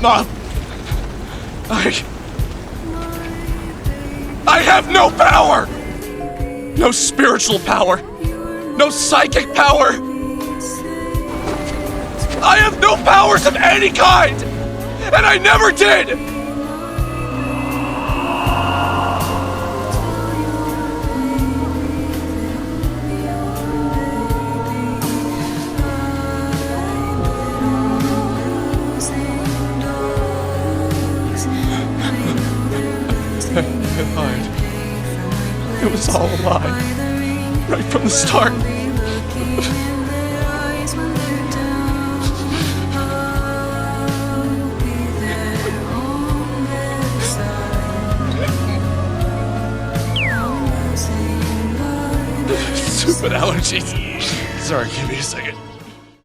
Mom! I have no power! No spiritual power! No psychic power! I have no powers of any kind! And I never did! I lied. It was all a lie. Right from the start. Stupid allergies. Sorry, give me a second.